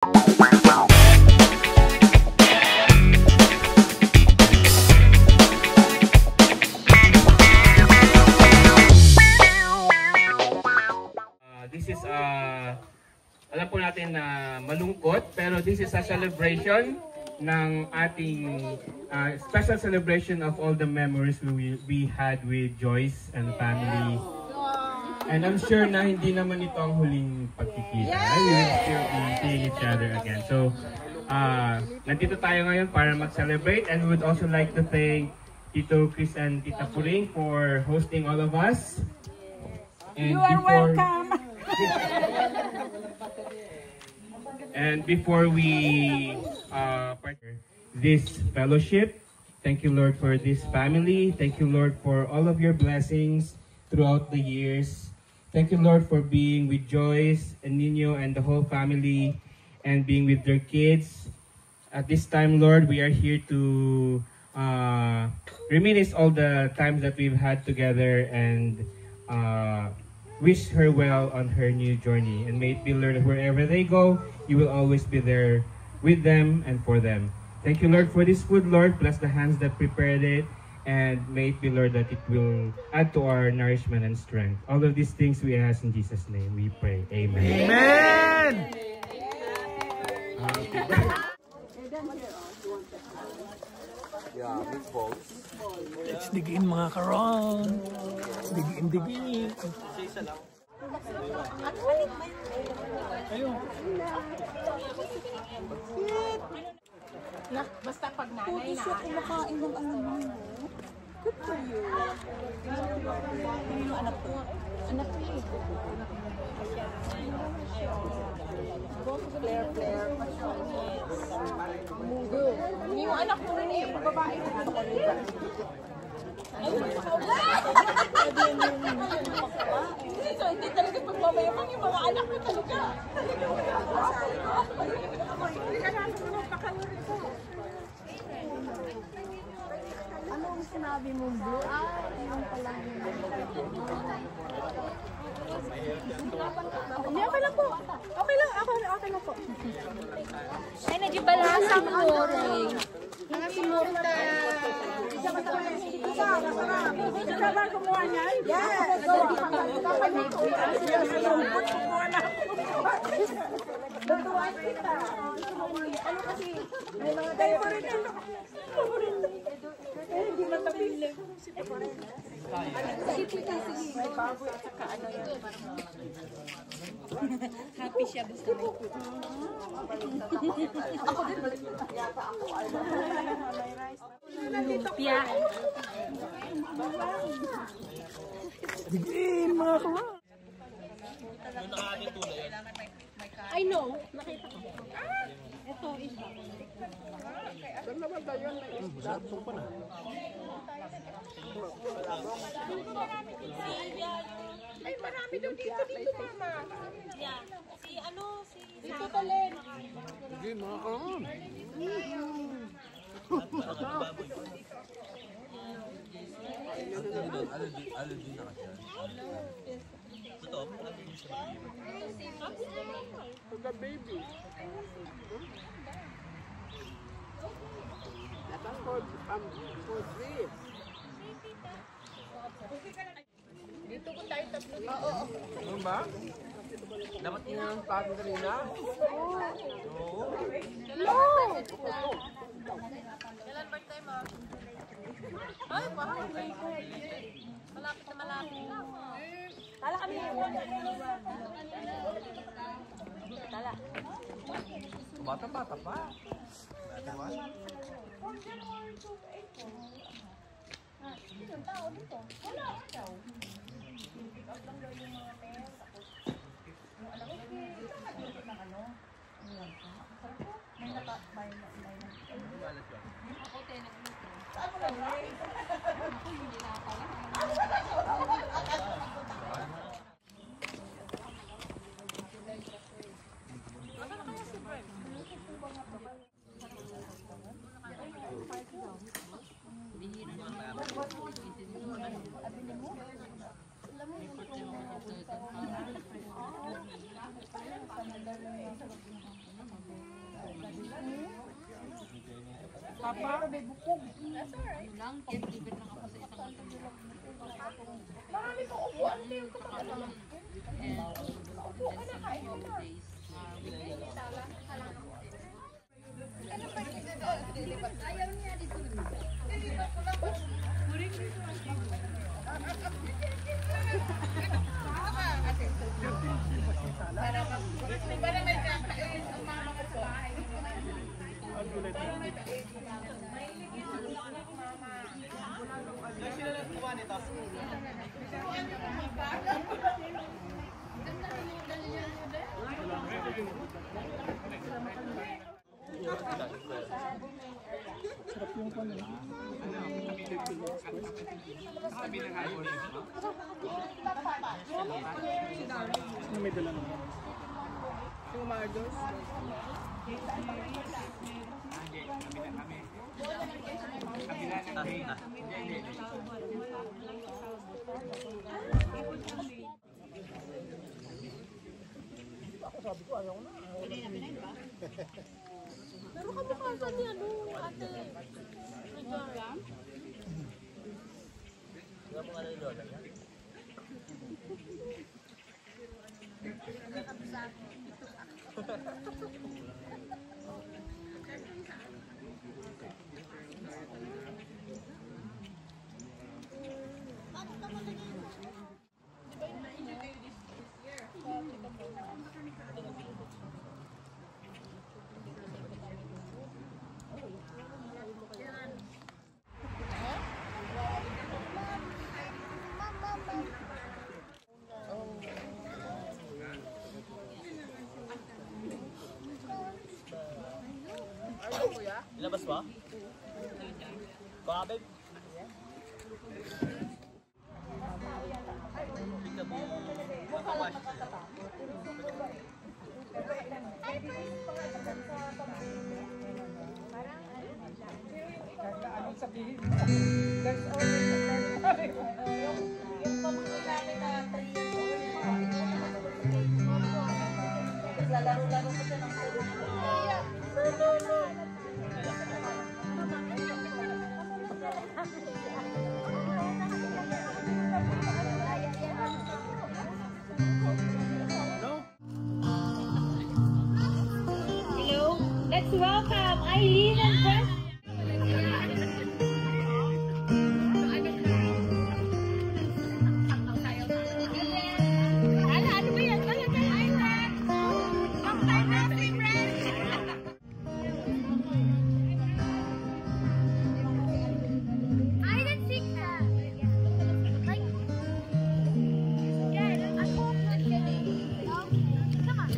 This is alam po natin na malungkot, pero this is a celebration ng ating special celebration of all the memories we had with Joyce and family. And I'm sure na hindi naman ito ang huling pagkikita. We will still be seeing each other again. So, nandito tayo ngayon para mag-celebrate, and we would also like to thank Tito Chris and Tita Puring for hosting all of us. And you are welcome! And before we partner this fellowship, thank you, Lord, for this family. Thank you, Lord, for all of your blessings throughout the years. Thank you, Lord, for being with Joyce and Nino and the whole family and being with their kids. At this time, Lord, we are here to reminisce all the times that we've had together and wish her well on her new journey. And may it be, Lord, that wherever they go, you will always be there with them and for them. Thank you, Lord, for this food, Lord. Bless the hands that prepared it. And may it be, Lord, that it will add to our nourishment and strength. All of these things we ask in Jesus' name. We pray. Amen. Amen! Yeah, meatballs. Let's dig in, mga karon. Let's dig in. Isa lang. Ayun. Basta pag nanay na. Kumakain ng ano mo. Good for you. Yung anak ko. Anak ko eh. Flare. Mudo. Yung anak ko rin eh, yung babae. So, hindi talaga pagmamayabang yung mga anak ko talaga. Anong sinabi mo, Blue? Yung pala Hindi, okay lang po. Okay lang, okay lang po. ay, nagibalasa mo, Rory. Mga simurta. Isa ba kumuha niya? Yes! Kumuha na. Tutuan kita. Ano kasi, may mga Favorite ito. Hindi matapili. sige. May baboy at saka ano yun. Happy siya basta may food. Ako din, balik yata ako. Pia. Dig in, mga karon. I know. Nakita ko. Ito, isa. Saan naman tayo yun? May isda. Sumpa na. Ay, marami daw dito, mama. Yeah. Si ano, si Dito talen. Sige, mga karon. Allergy na kasi. Pagka baby. Dapat for free. Dito ko tayo tatlo. Ano ba? Dapat niya ang tatin kanina? Oo. Kailan birthday mo? Ay, parang malapit na malapit lang. Tala kami. Tala. Bata pa. Yung tao dito. Wala daw. May nakabay na. Ako tenag dito. Saan mo na? Hindi na pala. lang, caregiver lang ako sa isang Marami kong upuan. Hindi yung kapakalang. Upo ka na, kain ka na. Ayaw niya dito. Dilipat ko lang. Para may kakain ang mama ko sa bahay. May dala naman. Yung Mardos. Pero kamukha niya, no, ate. Nagara. Ilabas ba? Kabel? Tingnan mo makawash. Anong sabihin mo? That's always yung pamangkin na 3. Lalaro-laro ko siya ng Hello, let's welcome Eileen and Preston. Ano ba yan? Long time no see, friends. I didn't think that. Like, yeah, I hope not kidding. Okay, come on.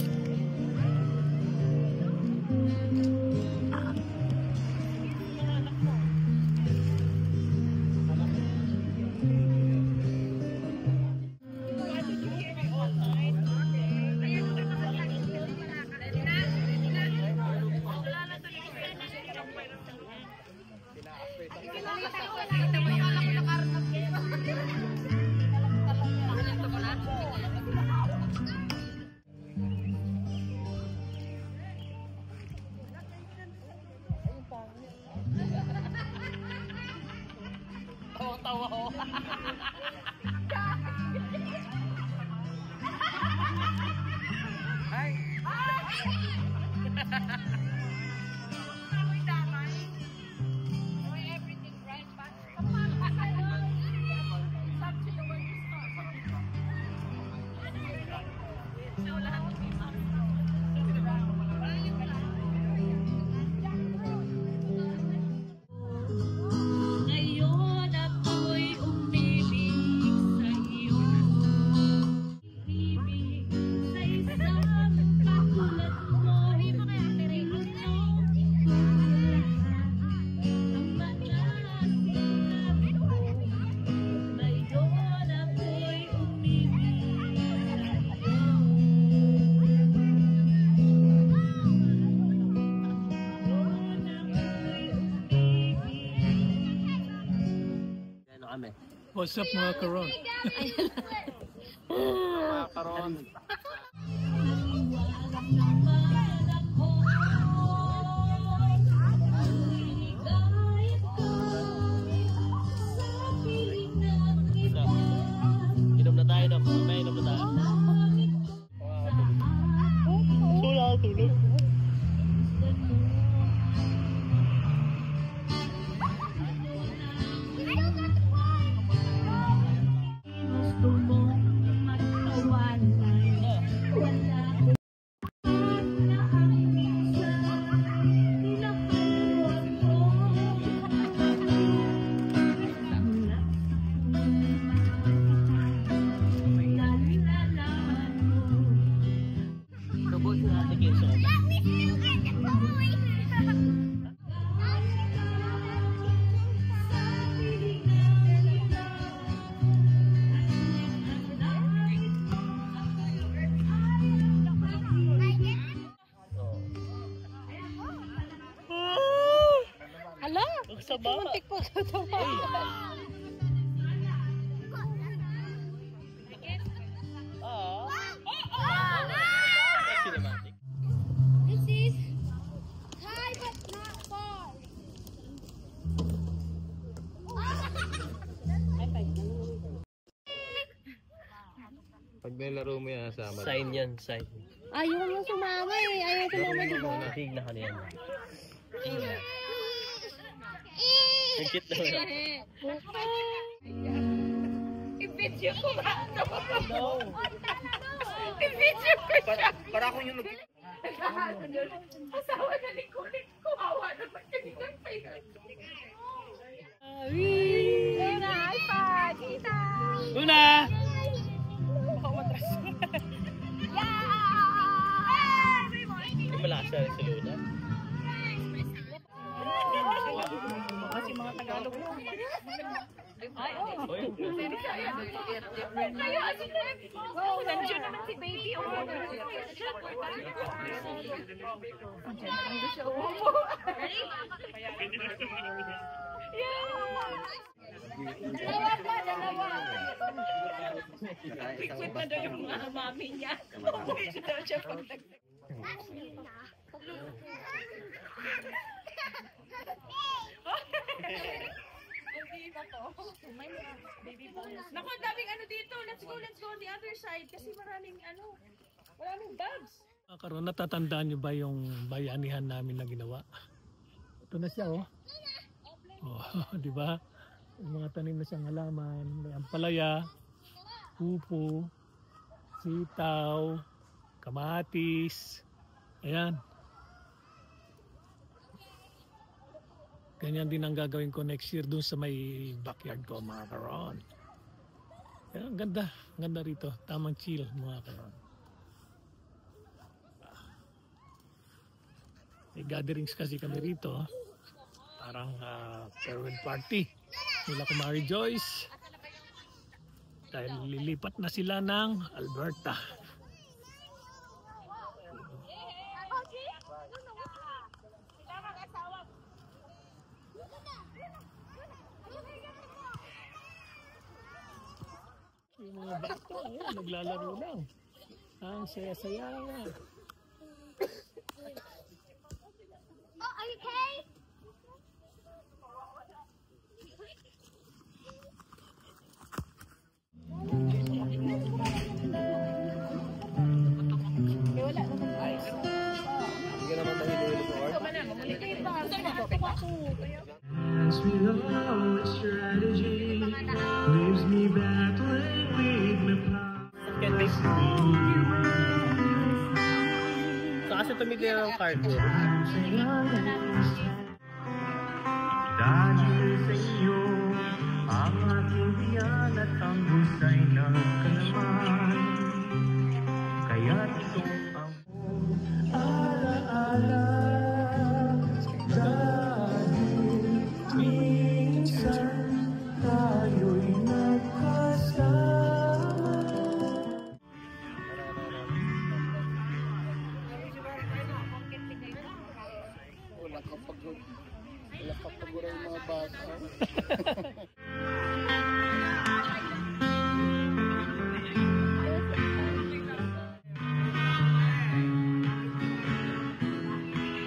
Tawa ko. Ay! Everything right back. Come on, Sabi siya, where you start? So, lahat ng mga Ngayon ako'y umibig sa iyo. Ibig sa isang katulad mo. Ang matasikap ko. Ngayon ako'y umibig sa Ano kami? What's up mga karon? Mga karon. Naliwanag naman ako. Ang ligaw Muntik po sa tawa. Cinematic. This is high but not far. Pag nilaro mo yan sa Sign yan, sign. Ayaw mo sumama eh. Ayaw sumama, di ba? Tigil na ka niyan. Ang cute naman. I-video ko ba? I-video ko siya. Para akong yung Asawa na ni Kulit. Kuhawa naman kanilang favorite. Una, high five! Kita! Una! Ay, malakas na rin si Luna. Kasi mga Tagalog mo. Ay, Oy. Kaya kasi nandiyan naman si baby. Nandiyan siya umupo. Dalawa pa, dalawa. quick na daw yung mga mami niya. Hindi daw siya pagdagdag. Naku, daming ano dito. Let's go on the other side. Kasi maraming bags. Karon, natatandaan nyo ba yung bayanihan namin na ginawa? Ito na siya, oh. Oh, di ba? Yung mga tanim na siyang halaman, may ampalaya, pupo, sitaw, kamatis. Ayan. Ganyan din ang gagawin ko next year dun sa may backyard ko, mga karon. Ayan, ang ganda. Ang ganda rito. Tamang chill, mga karon. May gatherings kasi kami rito. Parang farewell party nila Kumari Joyce. Dahil lilipat na sila ng Alberta. Yung mga bata, naglalaro lang. Ang saya-saya nga. Oh, are you okay? So kasi tumigil ng cardboard. Dahil sa iyo, ang aking tiyan at ang busay nagkalaman. Kaya't ito ang alaala. Dahil minsan tayo'y nagkasama. Wala kapagura yung mga bata.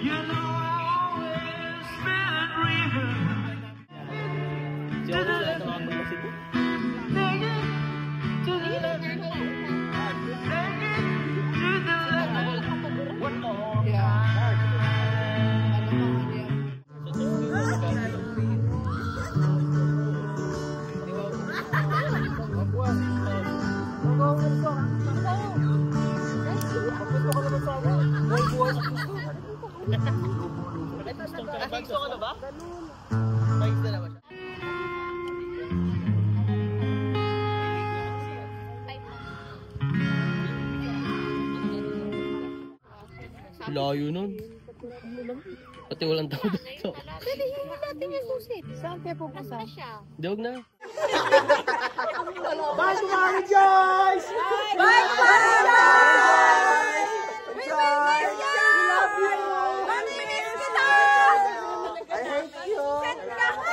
You know I always been dreaming. Si ako sila nakapaglasip ko. Take it to the left. Take it to the left. One more Gusto ka na ba? Guys na naman siya. Layo nun. Pati walang tao dito. Pwede hindi natin yung susit. Saan kayo pupunta? Dawag na. Bye, Kumari Joyce! Bye, Kumari Joyce! We love you! I hate you! Ka!